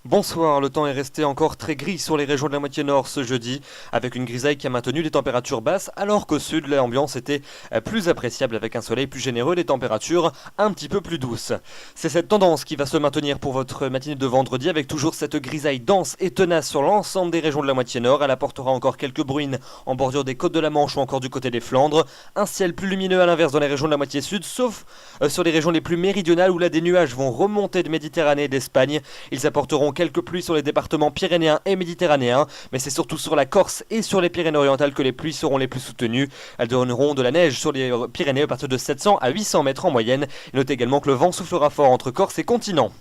Bonsoir, le temps est resté encore très gris sur les régions de la moitié nord ce jeudi, avec une grisaille qui a maintenu des températures basses, alors qu'au sud, l'ambiance était plus appréciable avec un soleil plus généreux et des températures un petit peu plus douces. C'est cette tendance qui va se maintenir pour votre matinée de vendredi, avec toujours cette grisaille dense et tenace sur l'ensemble des régions de la moitié nord. Elle apportera encore quelques bruines en bordure des côtes de la Manche ou encore du côté des Flandres. Un ciel plus lumineux à l'inverse dans les régions de la moitié sud, sauf sur les régions les plus méridionales où là des nuages vont remonter de Méditerranée et d'Espagne. Ils apporteront quelques pluies sur les départements pyrénéens et méditerranéens, mais c'est surtout sur la Corse et sur les Pyrénées-Orientales que les pluies seront les plus soutenues. Elles donneront de la neige sur les Pyrénées à partir de 700 à 800 mètres en moyenne. Notez également que le vent soufflera fort entre Corse et continent.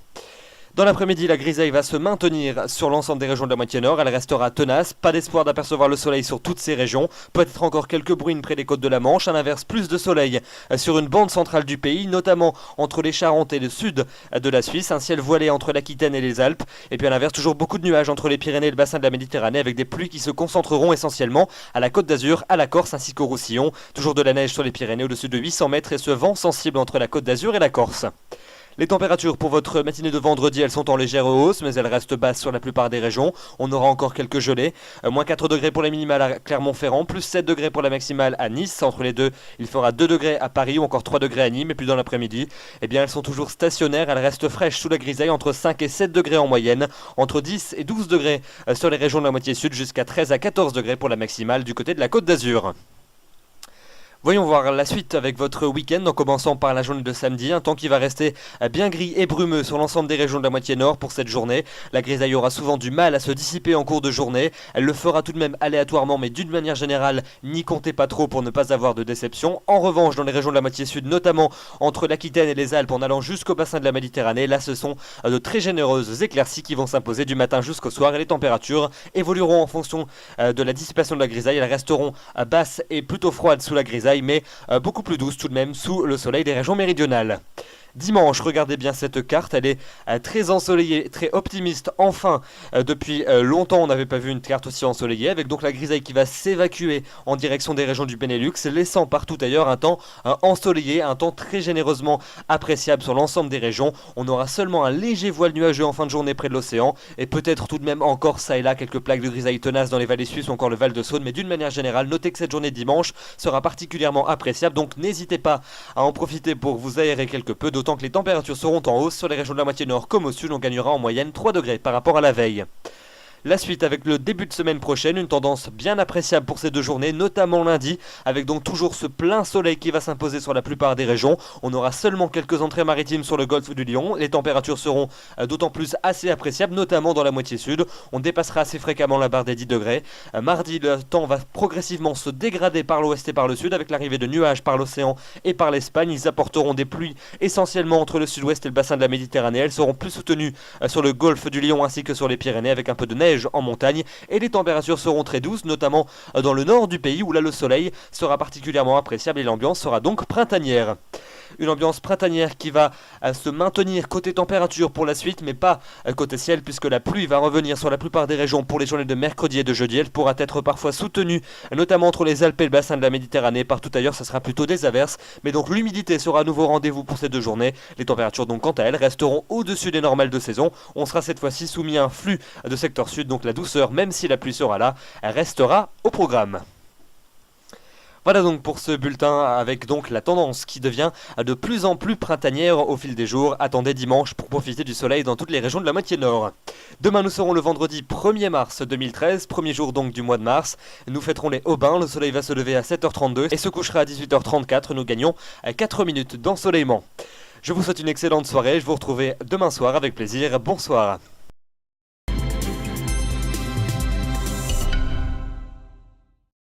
Dans l'après-midi, la grisaille va se maintenir sur l'ensemble des régions de la moitié nord. Elle restera tenace, pas d'espoir d'apercevoir le soleil sur toutes ces régions. Peut-être encore quelques bruines près des côtes de la Manche. À l'inverse, plus de soleil sur une bande centrale du pays, notamment entre les Charentes et le sud de la Suisse. Un ciel voilé entre l'Aquitaine et les Alpes. Et puis à l'inverse, toujours beaucoup de nuages entre les Pyrénées et le bassin de la Méditerranée, avec des pluies qui se concentreront essentiellement à la Côte d'Azur, à la Corse ainsi qu'au Roussillon. Toujours de la neige sur les Pyrénées au-dessus de 800 mètres et ce vent sensible entre la Côte d'Azur et la Corse. Les températures pour votre matinée de vendredi, elles sont en légère hausse, mais elles restent basses sur la plupart des régions. On aura encore quelques gelées. Moins 4 degrés pour la minimale à Clermont-Ferrand, plus 7 degrés pour la maximale à Nice. Entre les deux, il fera 2 degrés à Paris ou encore 3 degrés à Nîmes. Et puis dans l'après-midi, eh bien, elles sont toujours stationnaires. Elles restent fraîches sous la grisaille, entre 5 et 7 degrés en moyenne. Entre 10 et 12 degrés sur les régions de la moitié sud, jusqu'à 13 à 14 degrés pour la maximale du côté de la Côte d'Azur. Voyons voir la suite avec votre week-end en commençant par la journée de samedi, un temps qui va rester bien gris et brumeux sur l'ensemble des régions de la moitié nord pour cette journée. La grisaille aura souvent du mal à se dissiper en cours de journée, elle le fera tout de même aléatoirement mais d'une manière générale, n'y comptez pas trop pour ne pas avoir de déception. En revanche, dans les régions de la moitié sud, notamment entre l'Aquitaine et les Alpes en allant jusqu'au bassin de la Méditerranée, là ce sont de très généreuses éclaircies qui vont s'imposer du matin jusqu'au soir et les températures évolueront en fonction de la dissipation de la grisaille. Elles resteront basses et plutôt froides sous la grisaille, mais beaucoup plus douce tout de même sous le soleil des régions méridionales. Dimanche, regardez bien cette carte, elle est très ensoleillée, très optimiste. Enfin, depuis longtemps, on n'avait pas vu une carte aussi ensoleillée, avec donc la grisaille qui va s'évacuer en direction des régions du Benelux, laissant partout ailleurs un temps ensoleillé, un temps très généreusement appréciable sur l'ensemble des régions. On aura seulement un léger voile nuageux en fin de journée près de l'océan, et peut-être tout de même encore ça et là quelques plaques de grisaille tenaces dans les vallées suisses ou encore le Val de Saône, mais d'une manière générale, notez que cette journée de dimanche sera particulièrement appréciable, donc n'hésitez pas à en profiter pour vous aérer quelque peu, d'autant que les températures seront en hausse sur les régions de la moitié nord comme au sud. On gagnera en moyenne 3 degrés par rapport à la veille. La suite avec le début de semaine prochaine, une tendance bien appréciable pour ces deux journées, notamment lundi, avec donc toujours ce plein soleil qui va s'imposer sur la plupart des régions. On aura seulement quelques entrées maritimes sur le golfe du Lion. Les températures seront d'autant plus assez appréciables, notamment dans la moitié sud. On dépassera assez fréquemment la barre des 10 degrés. Mardi, le temps va progressivement se dégrader par l'ouest et par le sud, avec l'arrivée de nuages par l'océan et par l'Espagne. Ils apporteront des pluies essentiellement entre le sud-ouest et le bassin de la Méditerranée. Elles seront plus soutenues sur le golfe du Lion ainsi que sur les Pyrénées, avec un peu de neige en montagne, et les températures seront très douces, notamment dans le nord du pays où là le soleil sera particulièrement appréciable et l'ambiance sera donc printanière. Une ambiance printanière qui va se maintenir côté température pour la suite, mais pas côté ciel, puisque la pluie va revenir sur la plupart des régions pour les journées de mercredi et de jeudi. Elle pourra être parfois soutenue, notamment entre les Alpes et le bassin de la Méditerranée. Partout ailleurs, ce sera plutôt des averses, mais donc l'humidité sera à nouveau rendez-vous pour ces deux journées. Les températures donc quant à elles resteront au-dessus des normales de saison. On sera cette fois-ci soumis à un flux de secteur sud, donc la douceur, même si la pluie sera là, elle restera au programme. Voilà donc pour ce bulletin avec donc la tendance qui devient de plus en plus printanière au fil des jours. Attendez dimanche pour profiter du soleil dans toutes les régions de la moitié nord. Demain nous serons le vendredi 1er mars 2013, premier jour donc du mois de mars. Nous fêterons les Aubins, le soleil va se lever à 7h32 et se couchera à 18h34. Nous gagnons 4 minutes d'ensoleillement. Je vous souhaite une excellente soirée, je vous retrouve demain soir avec plaisir. Bonsoir.